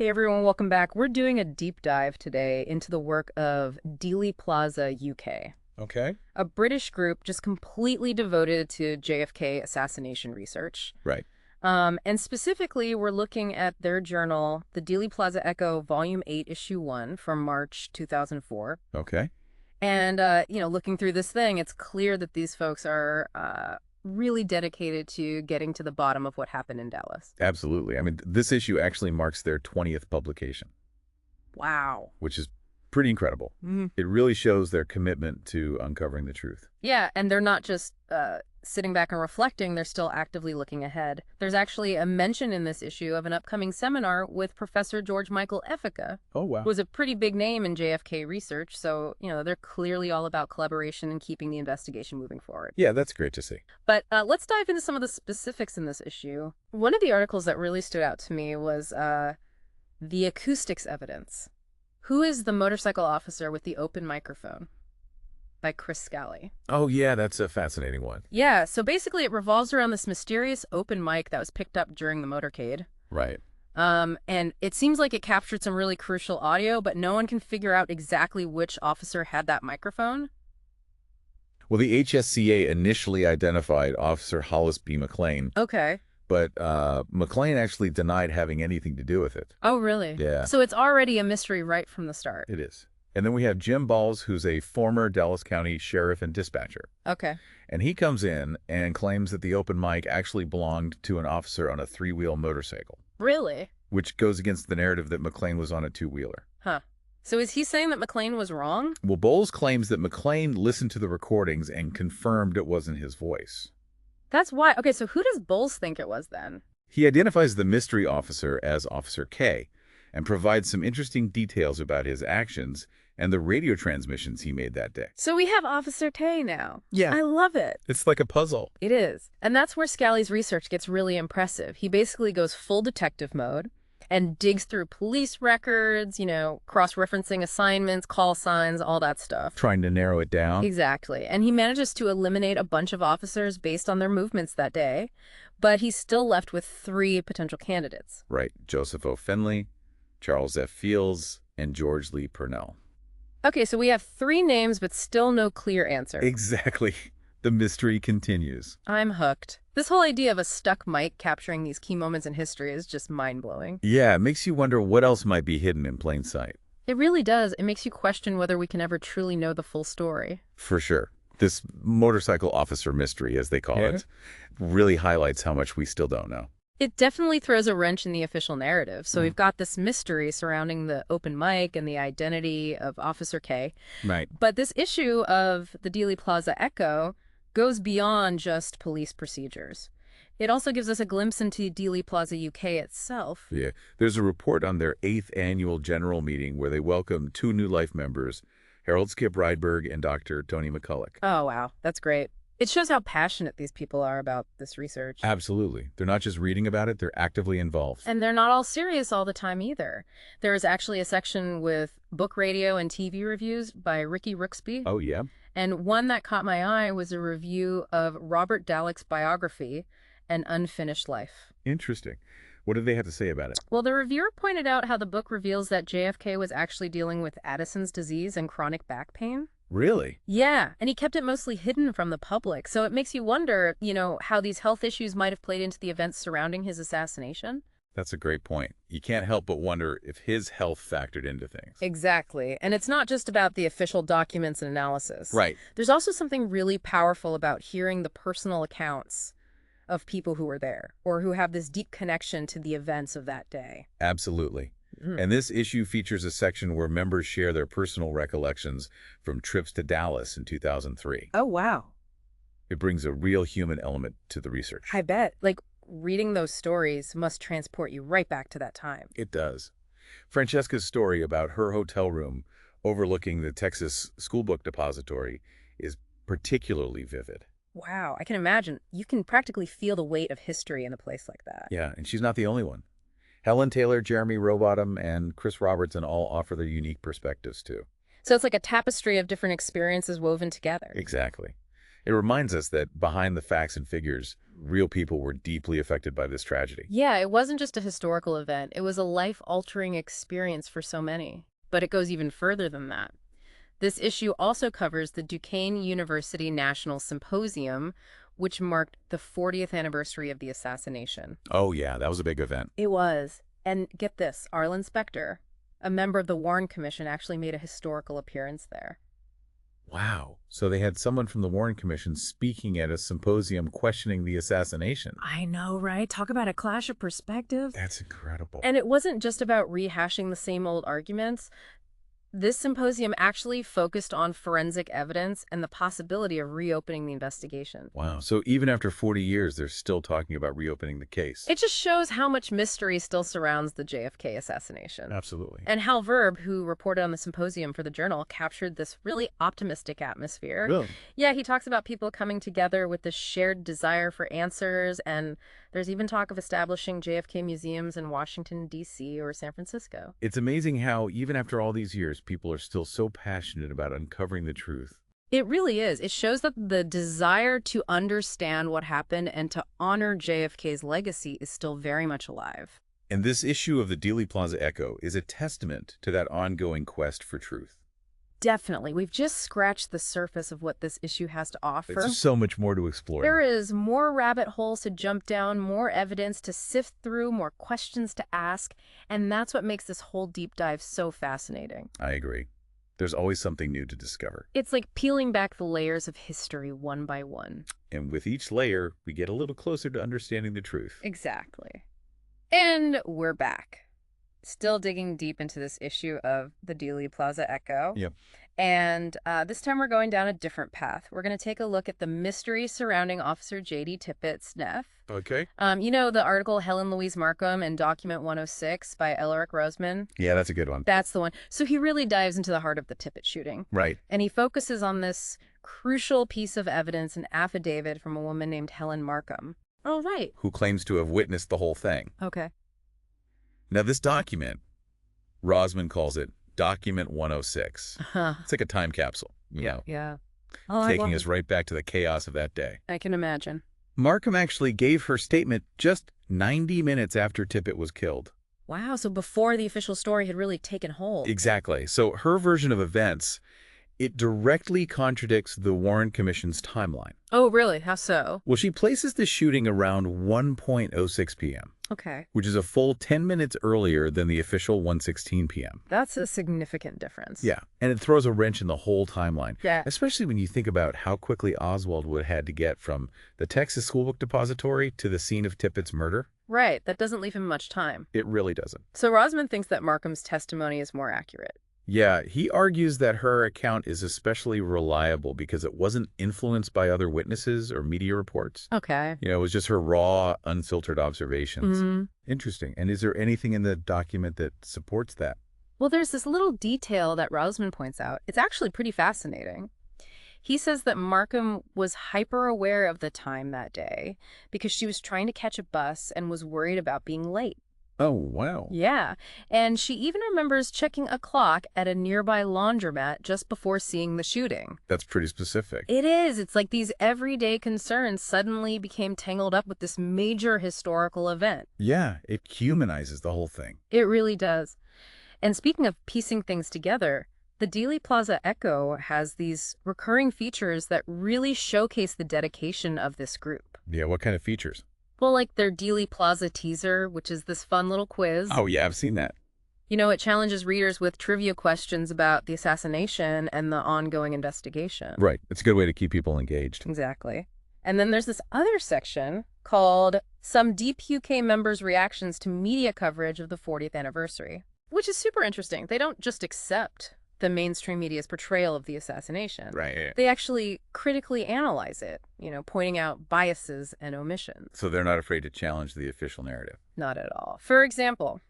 Hey everyone, welcome back. We're doing a deep dive today into the work of Dealey Plaza UK, Okay. a British group just completely devoted to JFK assassination research. Right. And specifically, we're looking at their journal, the Dealey Plaza Echo, Volume 8, Issue 1 from March 2004. Okay. And, looking through this thing, it's clear that these folks are really dedicated to getting to the bottom of what happened in Dallas. Absolutely. I mean, this issue actually marks their 20th publication, Wow. which is pretty incredible. It really shows their commitment to uncovering the truth. Yeah, and they're not just sitting back and reflecting, they're still actively looking ahead. There's actually a mention in this issue of an upcoming seminar with Professor George Michael Effica, Oh, wow. who was a pretty big name in JFK research, so, they're clearly all about collaboration and keeping the investigation moving forward. Yeah, that's great to see. But let's dive into some of the specifics in this issue. One of the articles that really stood out to me was the acoustics evidence. Who is the motorcycle officer with the open microphone? By Chris Scally. Oh, yeah, that's a fascinating one. Yeah, so basically it revolves around this mysterious open mic that was picked up during the motorcade. Right. And it seems like it captured some really crucial audio, but no one can figure out exactly which officer had that microphone. Well, the HSCA initially identified Officer Hollis B. McLean, Okay. but McLean actually denied having anything to do with it. Oh, really? Yeah. So it's already a mystery right from the start. It is. And then we have Jim Balls, who's a former Dallas County sheriff and dispatcher. Okay. And he comes in and claims that the open mic actually belonged to an officer on a three-wheel motorcycle, Really? which goes against the narrative that McLean was on a two-wheeler. Huh. So is he saying that McLean was wrong? Well, Bowles claims that McLean listened to the recordings and confirmed it wasn't his voice. That's why. Okay, so who does Bowles think it was then? He identifies the mystery officer as Officer K and provides some interesting details about his actions and the radio transmissions he made that day. So we have Officer Tay now. Yeah. I love it. It's like a puzzle. It is. And that's where Scally's research gets really impressive. He basically goes full detective mode and digs through police records, cross-referencing assignments, call signs, all that stuff. Trying to narrow it down. Exactly. And he manages to eliminate a bunch of officers based on their movements that day, but he's still left with 3 potential candidates. Right. Joseph O. Finley, Charles F. Fields, and George Lee Purnell. Okay, so we have 3 names, but still no clear answer. Exactly. The mystery continues. I'm hooked. This whole idea of a stuck mic capturing these key moments in history is just mind-blowing. Yeah, it makes you wonder what else might be hidden in plain sight. It really does. It makes you question whether we can ever truly know the full story. For sure. This motorcycle officer mystery, as they call it, really highlights how much we still don't know. It definitely throws a wrench in the official narrative. So we've got this mystery surrounding the open mic and the identity of Officer K. Right. But this issue of the Dealey Plaza Echo goes beyond just police procedures. It also gives us a glimpse into Dealey Plaza UK itself. Yeah. There's a report on their 8th annual general meeting where they welcomed 2 new life members, Harold Skip Rydberg and Dr. Tony McCulloch. Oh, wow. That's great. It shows how passionate these people are about this research. Absolutely. They're not just reading about it, they're actively involved. And they're not all serious all the time either. There is actually a section with book, radio, and TV reviews by Ricky Rooksby. Oh, yeah? And one that caught my eye was a review of Robert Dallek's biography, An Unfinished Life. Interesting. What did they have to say about it? Well, the reviewer pointed out how the book reveals that JFK was actually dealing with Addison's disease and chronic back pain. Really? Yeah, and he kept it mostly hidden from the public. So it makes you wonder, how these health issues might have played into the events surrounding his assassination. That's a great point. You can't help but wonder if his health factored into things. Exactly. And it's not just about the official documents and analysis. Right. There's also something really powerful about hearing the personal accounts of people who were there or who have this deep connection to the events of that day. Absolutely. And this issue features a section where members share their personal recollections from trips to Dallas in 2003. Oh, wow. It brings a real human element to the research. I bet. Reading those stories must transport you right back to that time. It does. Francesca's story about her hotel room overlooking the Texas Schoolbook Depository is particularly vivid. Wow, I can imagine. You can practically feel the weight of history in a place like that. Yeah, and she's not the only one. Helen Taylor, Jeremy Rowbottom, and Chris Robertson all offer their unique perspectives, too. So it's like a tapestry of different experiences woven together. Exactly. It reminds us that behind the facts and figures, real people were deeply affected by this tragedy. Yeah, it wasn't just a historical event. It was a life-altering experience for so many. But it goes even further than that. This issue also covers the Duquesne University National Symposium, which marked the 40th anniversary of the assassination. Oh, yeah, that was a big event. It was. And get this, Arlen Specter, a member of the Warren Commission, actually made a historical appearance there. Wow. So they had someone from the Warren Commission speaking at a symposium questioning the assassination. I know, right? Talk about a clash of perspective. That's incredible. And it wasn't just about rehashing the same old arguments. This symposium actually focused on forensic evidence and the possibility of reopening the investigation. Wow. So even after 40 years, they're still talking about reopening the case. It just shows how much mystery still surrounds the JFK assassination. Absolutely. And Hal Verb, who reported on the symposium for the Journal, captured this really optimistic atmosphere. Really? Yeah, he talks about people coming together with this shared desire for answers, and there's even talk of establishing JFK museums in Washington, D.C. or San Francisco. It's amazing how, even after all these years, people are still so passionate about uncovering the truth. It really is. It shows that the desire to understand what happened and to honor JFK's legacy is still very much alive. And this issue of the Dealey Plaza Echo is a testament to that ongoing quest for truth. Definitely. We've just scratched the surface of what this issue has to offer. There's so much more to explore. There is more rabbit holes to jump down, more evidence to sift through, more questions to ask, and that's what makes this whole deep dive so fascinating. I agree. There's always something new to discover. It's like peeling back the layers of history one by one. And with each layer, we get a little closer to understanding the truth. Exactly. And we're back. Still digging deep into this issue of the Dealey Plaza Echo. Yep. And this time we're going down a different path. We're going to take a look at the mystery surrounding Officer J.D. Tippett's death. Okay. You know the article Helen Louise Markham and Document 106 by Elric Rosman? Yeah, that's a good one. That's the one. So he really dives into the heart of the Tippett shooting. Right. And he focuses on this crucial piece of evidence, an affidavit from a woman named Helen Markham. Oh, right. Who claims to have witnessed the whole thing. Okay. Now, this document, Rosman calls it Document 106. It's like a time capsule, you know, Yeah. taking us right back to the chaos of that day. I can imagine. Markham actually gave her statement just 90 minutes after Tippett was killed. Wow, so before the official story had really taken hold. Exactly. So her version of events, it directly contradicts the Warren Commission's timeline. Oh, really? How so? Well, she places the shooting around 1:06 p.m., Okay. which is a full 10 minutes earlier than the official 1:16 p.m. That's a significant difference. Yeah, and it throws a wrench in the whole timeline. Yeah. Especially when you think about how quickly Oswald would have had to get from the Texas Schoolbook Depository to the scene of Tippett's murder. Right. That doesn't leave him much time. It really doesn't. So Rosman thinks that Markham's testimony is more accurate. Yeah, he argues that her account is especially reliable because it wasn't influenced by other witnesses or media reports. Okay. You know, it was just her raw, unfiltered observations. Mm-hmm. Interesting. And is there anything in the document that supports that? Well, there's this little detail that Rosman points out. It's actually pretty fascinating. He says that Markham was hyper-aware of the time that day because she was trying to catch a bus and was worried about being late. Oh, wow. Yeah, and she even remembers checking a clock at a nearby laundromat just before seeing the shooting. That's pretty specific. It is. It's like these everyday concerns suddenly became tangled up with this major historical event. Yeah, it humanizes the whole thing. It really does. And speaking of piecing things together, the Dealey Plaza Echo has these recurring features that really showcase the dedication of this group. Yeah, what kind of features? Well, like their Dealey Plaza teaser, which is this fun little quiz. Oh, yeah, I've seen that. You know, it challenges readers with trivia questions about the assassination and the ongoing investigation. Right. It's a good way to keep people engaged. Exactly. And then there's this other section called Some Deep UK Members' Reactions to Media Coverage of the 40th Anniversary, which is super interesting. They don't just accept the mainstream media's portrayal of the assassination. Right, yeah. They actually critically analyze it, you know, pointing out biases and omissions. So they're not afraid to challenge the official narrative. Not at all. For example,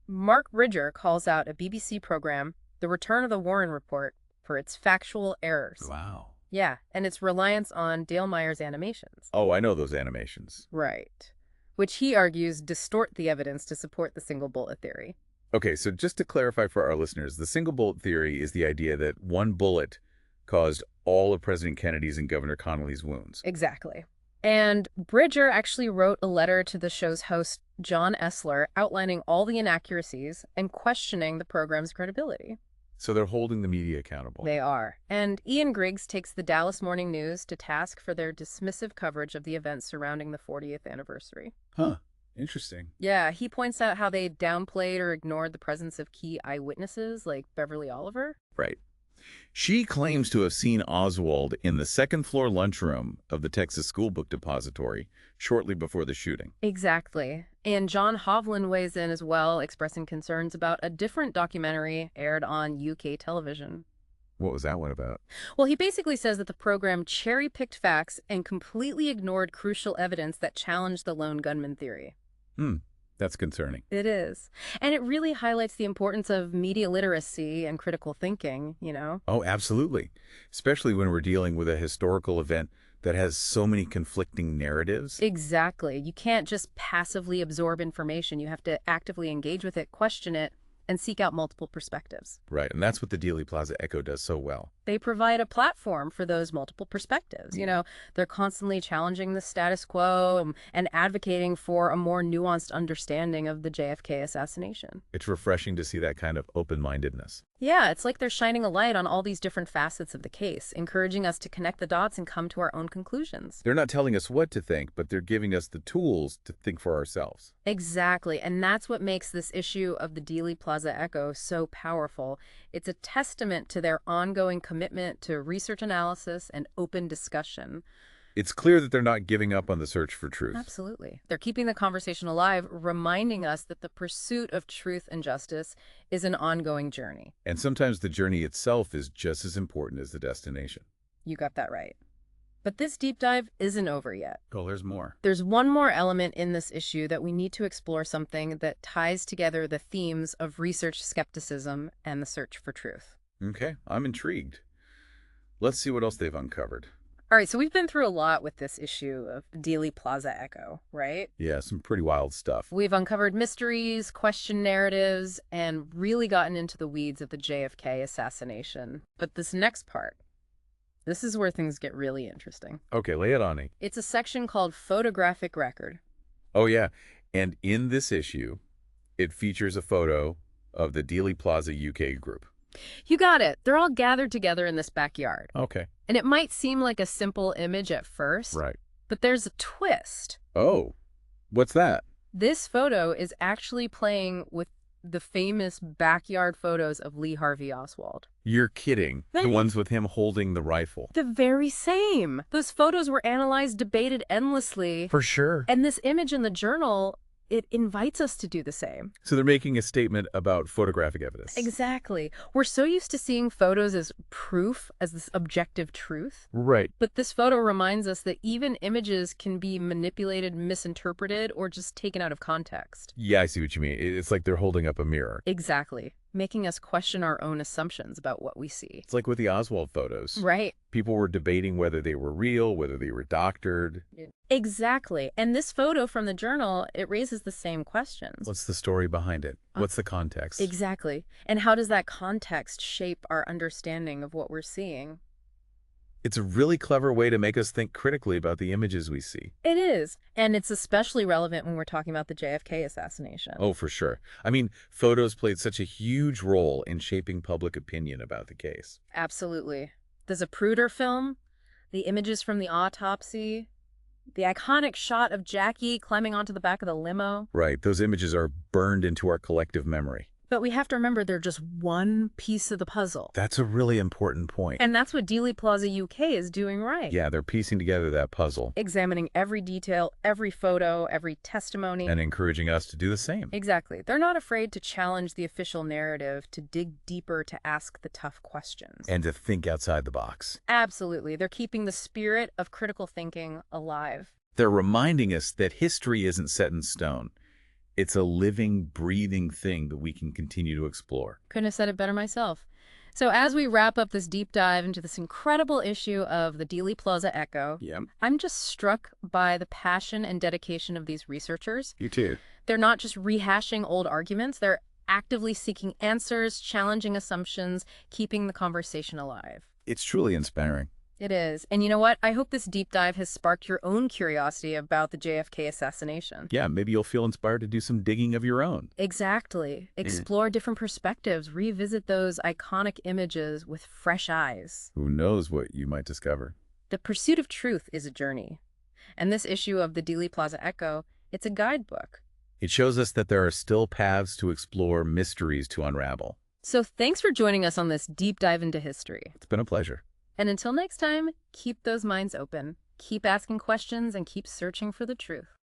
Mark Bridger calls out a BBC program, The Return of the Warren Report, for its factual errors. Wow. Yeah, and its reliance on Dale Meyer's animations. Oh, I know those animations. Right. Which he argues distort the evidence to support the single bullet theory. Okay, so just to clarify for our listeners, the single bullet theory is the idea that one bullet caused all of President Kennedy's and Governor Connolly's wounds. Exactly. And Bridger actually wrote a letter to the show's host, John Essler, outlining all the inaccuracies and questioning the program's credibility. So they're holding the media accountable. They are. And Ian Griggs takes the Dallas Morning News to task for their dismissive coverage of the events surrounding the 40th anniversary. Huh. Interesting. Yeah, he points out how they downplayed or ignored the presence of key eyewitnesses like Beverly Oliver. Right. She claims to have seen Oswald in the second-floor lunchroom of the Texas School Book Depository shortly before the shooting. Exactly. And John Hovland weighs in as well, expressing concerns about a different documentary aired on UK television. What was that one about? Well, he basically says that the program cherry-picked facts and completely ignored crucial evidence that challenged the lone gunman theory. That's concerning. It is. And it really highlights the importance of media literacy and critical thinking, you know? Oh, absolutely. Especially when we're dealing with a historical event that has so many conflicting narratives. Exactly. You can't just passively absorb information. You have to actively engage with it, question it, and seek out multiple perspectives. Right, and that's what the Dealey Plaza Echo does so well. They provide a platform for those multiple perspectives. You know, they're constantly challenging the status quo and advocating for a more nuanced understanding of the JFK assassination. It's refreshing to see that kind of open-mindedness. Yeah, it's like they're shining a light on all these different facets of the case, encouraging us to connect the dots and come to our own conclusions. They're not telling us what to think, but they're giving us the tools to think for ourselves. Exactly, and that's what makes this issue of the Dealey Plaza Echo so powerful. It's a testament to their ongoing commitment to research analysis and open discussion. It's clear that they're not giving up on the search for truth. Absolutely. They're keeping the conversation alive, reminding us that the pursuit of truth and justice is an ongoing journey. And sometimes the journey itself is just as important as the destination. You got that right. But this deep dive isn't over yet. Oh, there's more. There's one more element in this issue that we need to explore, something that ties together the themes of research skepticism and the search for truth. Okay, I'm intrigued. Let's see what else they've uncovered. All right, so we've been through a lot with this issue of Dealey Plaza Echo, right? Yeah, some pretty wild stuff. We've uncovered mysteries, questioned narratives, and really gotten into the weeds of the JFK assassination. But this next part, this is where things get really interesting. Okay, lay it on me. It's a section called Photographic Record. Oh, yeah. And in this issue, it features a photo of the Dealey Plaza UK group. You got it. They're all gathered together in this backyard. Okay. And it might seem like a simple image at first, Right. but there's a twist. Oh, what's that? This photo is actually playing with the famous backyard photos of Lee Harvey Oswald. You're kidding. The ones with him holding the rifle. The very same. Those photos were analyzed, debated endlessly. For sure. And this image in the journal, it invites us to do the same. So they're making a statement about photographic evidence. Exactly. We're so used to seeing photos as proof, as this objective truth. Right. But this photo reminds us that even images can be manipulated, misinterpreted, or just taken out of context. Yeah, I see what you mean. It's like they're holding up a mirror. Exactly. Making us question our own assumptions about what we see. It's like with the Oswald photos. Right. People were debating whether they were real, whether they were doctored. Exactly. And this photo from the journal, it raises the same questions. What's the story behind it? What's the context? Exactly. And how does that context shape our understanding of what we're seeing? It's a really clever way to make us think critically about the images we see. It is. And it's especially relevant when we're talking about the JFK assassination. Oh, for sure. I mean, photos played such a huge role in shaping public opinion about the case. Absolutely. The Zapruder film, the images from the autopsy, the iconic shot of Jackie climbing onto the back of the limo. Right. Those images are burned into our collective memory. But we have to remember they're just one piece of the puzzle. That's a really important point. And that's what Dealey Plaza UK is doing right. Yeah, they're piecing together that puzzle. Examining every detail, every photo, every testimony. And encouraging us to do the same. Exactly. They're not afraid to challenge the official narrative, to dig deeper, to ask the tough questions. And to think outside the box. Absolutely. They're keeping the spirit of critical thinking alive. They're reminding us that history isn't set in stone. It's a living, breathing thing that we can continue to explore. Couldn't have said it better myself. So as we wrap up this deep dive into this incredible issue of the Dealey Plaza Echo, I'm just struck by the passion and dedication of these researchers. You too. They're not just rehashing old arguments. They're actively seeking answers, challenging assumptions, keeping the conversation alive. It's truly inspiring. It is. And you know what? I hope this deep dive has sparked your own curiosity about the JFK assassination. Yeah, maybe you'll feel inspired to do some digging of your own. Exactly. Explore different perspectives, revisit those iconic images with fresh eyes. Who knows what you might discover? The pursuit of truth is a journey. And this issue of the Dealey Plaza Echo, it's a guidebook. It shows us that there are still paths to explore, mysteries to unravel. So thanks for joining us on this deep dive into history. It's been a pleasure. And until next time, keep those minds open, keep asking questions, and keep searching for the truth.